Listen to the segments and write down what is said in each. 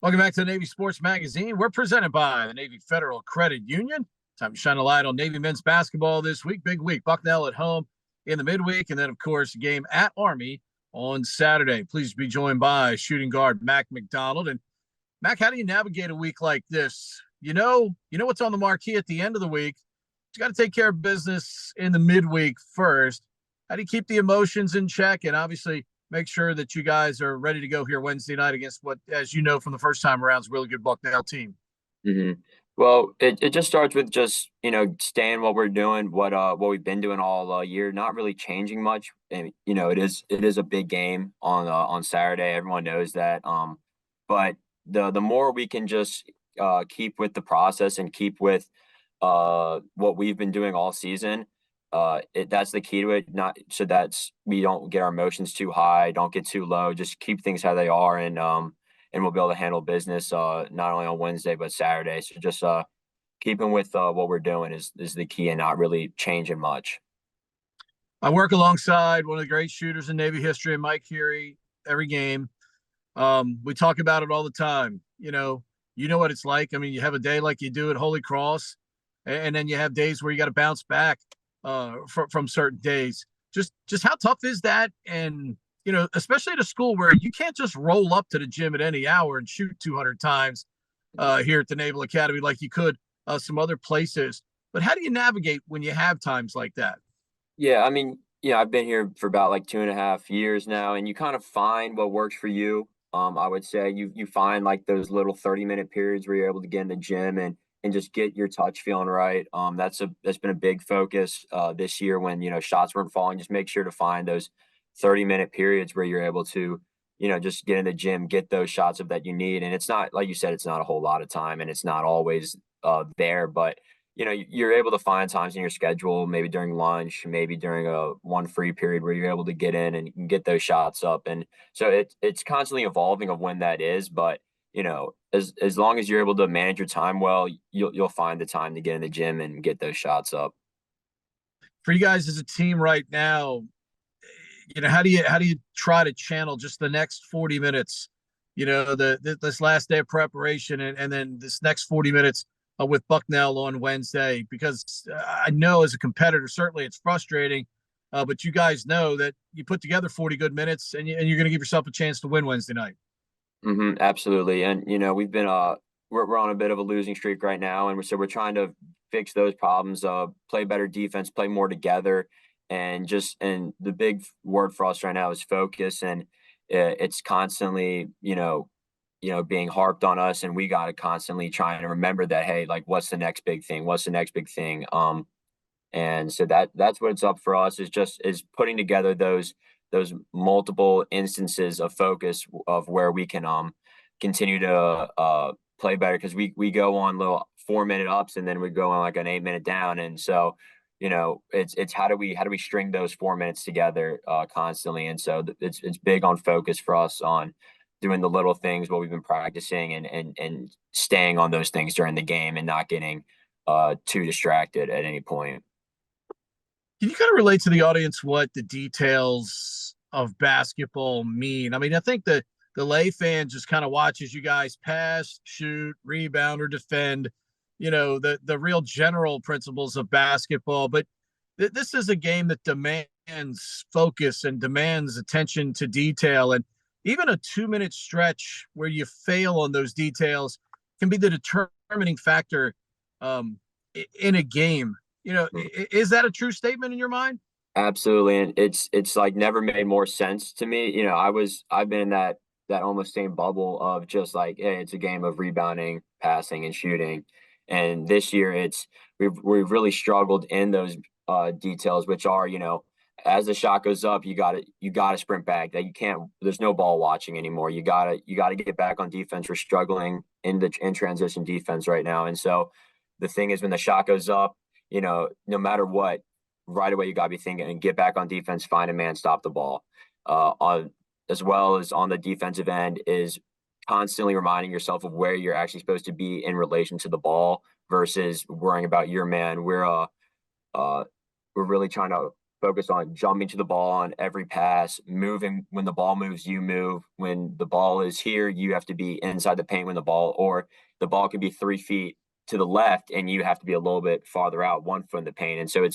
Welcome back to the Navy Sports Magazine. We're presented by the Navy Federal Credit Union. Time to shine a light on Navy men's basketball this week. Big week. Bucknell at home in the midweek. And then, of course, game at Army on Saturday. Pleased to be joined by shooting guard Mac MacDonald. And Mac, how do you navigate a week like this? You know what's on the marquee at the end of the week. You got to take care of business in the midweek first. How do you keep the emotions in check and obviously make sure that you guys are ready to go here Wednesday night against what, as you know from the first time around, is a really good Bucknell team? hmm Well, it just starts with just staying what we're doing, what we've been doing all year, not really changing much. And it is a big game on Saturday. Everyone knows that. But the more we can just keep with the process and keep with what we've been doing all season, that's the key to it. Not so that's we don't get our emotions too high, don't get too low. Just keep things how they are, and we'll be able to handle business not only on Wednesday but Saturday. So just keeping with what we're doing is the key, and not really changing much. I work alongside one of the great shooters in Navy history, Mike Geary, every game. We talk about it all the time. You know what it's like. I mean, you have a day like you do at Holy Cross, and then you have days where you got to bounce back from certain days. Just how tough is that? And especially at a school where you can't just roll up to the gym at any hour and shoot 200 times here at the Naval Academy like you could some other places. But how do you navigate when you have times like that? Yeah, I mean, I've been here for about like 2.5 years now, and you kind of find what works for you. I would say you find like those little 30-minute periods where you're able to get in the gym and just get your touch feeling right. That's been a big focus this year when shots weren't falling. Just make sure to find those 30-minute periods where you're able to just get in the gym, get those shots of that you need. And it's not, like you said, it's not a whole lot of time, and it's not always there, but you're able to find times in your schedule, maybe during lunch, maybe during a one free period where you're able to get in and you can get those shots up. And so it's constantly evolving of when that is. But as long as you're able to manage your time well, you'll find the time to get in the gym and get those shots up. For you guys as a team right now, how do you try to channel just the next 40 minutes, this last day of preparation, and then this next 40 minutes with Bucknell on Wednesday? Because I know as a competitor, certainly it's frustrating, but you guys know that you put together 40 good minutes, and you're going to give yourself a chance to win Wednesday night. Absolutely. And we've been we're on a bit of a losing streak right now, and we're trying to fix those problems, play better defense, play more together, and the big word for us right now is focus. And it's constantly being harped on us, and we got to constantly try and remember that, hey, like, what's the next big thing, what's the next big thing. And so that's what it's up for us, is putting together those multiple instances of focus of where we can continue to play better, because we go on little 4-minute ups, and then we go on like an 8-minute down. And so it's how do we string those 4 minutes together constantly. And so it's big on focus for us, on doing the little things, what we've been practicing, and staying on those things during the game, and not getting too distracted at any point. Can you kind of relate to the audience what the details of basketball mean? I mean, I think the lay fan just kind of watches you guys pass, shoot, rebound, or defend, the real general principles of basketball. But this is a game that demands focus and demands attention to detail. And even a 2-minute stretch where you fail on those details can be the determining factor um, in a game. Is that a true statement in your mind? Absolutely, and it's like never made more sense to me. I've been in that almost same bubble of just like, hey, it's a game of rebounding, passing, and shooting. And this year, we've really struggled in those details, which are, as the shot goes up, you gotta sprint back. That you can't. There's no ball watching anymore. You gotta get back on defense. We're struggling in transition defense right now, and so the thing is, when the shot goes up, no matter what, right away you got to be thinking and get back on defense, find a man, stop the ball. On As well as on the defensive end, is constantly reminding yourself of where you're actually supposed to be in relation to the ball versus worrying about your man. We're really trying to focus on jumping to the ball on every pass, moving when the ball moves, you move. When the ball is here, you have to be inside the paint when the ball, or the ball could be 3 feet to the left and you have to be a little bit farther out, 1 foot in the paint. And so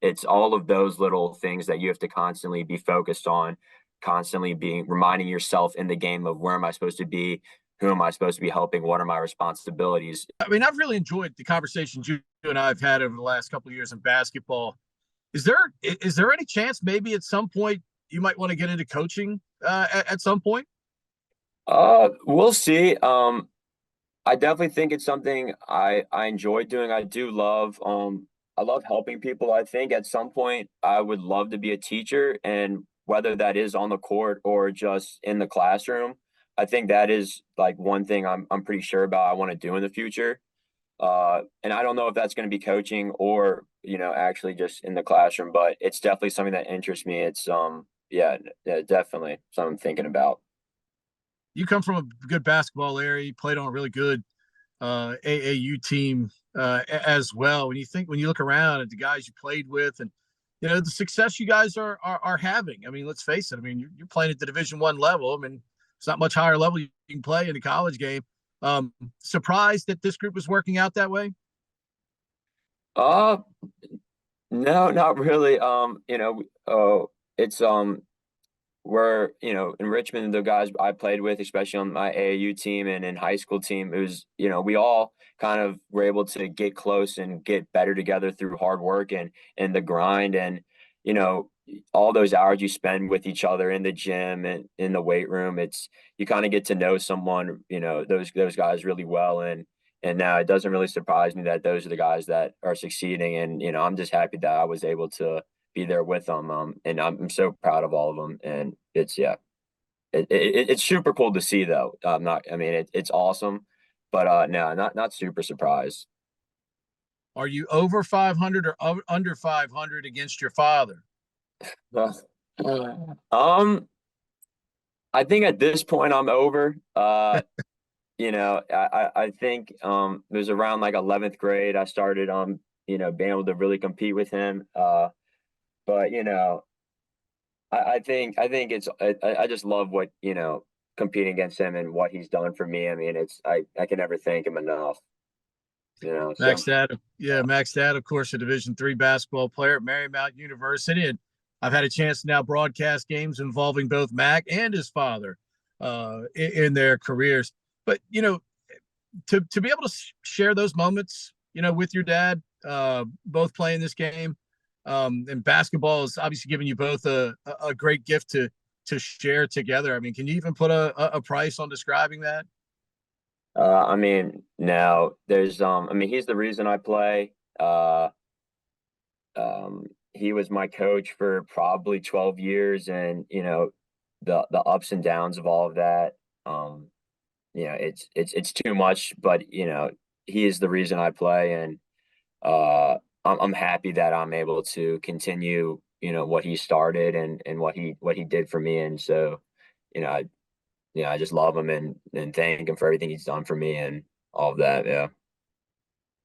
it's all of those little things that you have to constantly be focused on, constantly being reminding yourself in the game of where am I supposed to be, who am I supposed to be helping, what are my responsibilities. I mean, I've really enjoyed the conversations you and I have had over the last couple of years in basketball. Is there any chance maybe at some point you might want to get into coaching at some point? We'll see. I definitely think it's something I enjoy doing. I love helping people. I think at some point I would love to be a teacher, and whether that is on the court or just in the classroom, I think that is like one thing I'm pretty sure about I want to do in the future. And I don't know if that's going to be coaching or, actually just in the classroom, but it's definitely something that interests me. It's yeah, yeah, definitely something I'm thinking about. You come from a good basketball area. You played on a really good AAU team as well. When you look around at the guys you played with, and the success you guys are having. I mean, let's face it. I mean, you're playing at the Division I level. I mean, it's not much higher level you can play in a college game. Surprised that this group was working out that way? Uh, no, not really. It's we're in Richmond, the guys I played with, especially on my AAU team and in high school team, it was we all kind of were able to get close and get better together through hard work and the grind, and you know all those hours you spend with each other in the gym and in the weight room. It's you kind of get to know someone, those guys really well, and now it doesn't really surprise me that those are the guys that are succeeding, and I'm just happy that I was able to be there with them. And I'm so proud of all of them. And it's yeah, it's super cool to see though. Not, I mean, it's awesome, but no, not super surprised. Are you over 500 or under 500 against your father? um, I think at this point I'm over. I think it was around like 11th grade I started being able to really compete with him. But I think I just love what competing against him and what he's done for me. I mean, I can never thank him enough. So Max Dad, yeah, Max Dad, of course, a Division III basketball player at Marymount University, and I've had a chance to now broadcast games involving both Mac and his father in their careers. But to be able to share those moments, with your dad, both playing this game, and basketball is obviously giving you both a great gift to share together. I mean, can you even put a price on describing that? I mean, now there's I mean, he's the reason I play. He was my coach for probably 12 years, and the ups and downs of all of that. It's too much, but he is the reason I play, and I'm happy that I'm able to continue what he started and what he did for me, and so you know I I just love him and thank him for everything he's done for me and all of that. Yeah.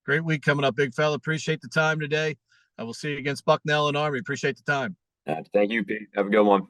Great week coming up, big fella. Appreciate the time today. I will see you against Bucknell and Army. Appreciate the time. Thank you, Pete. Have a good one.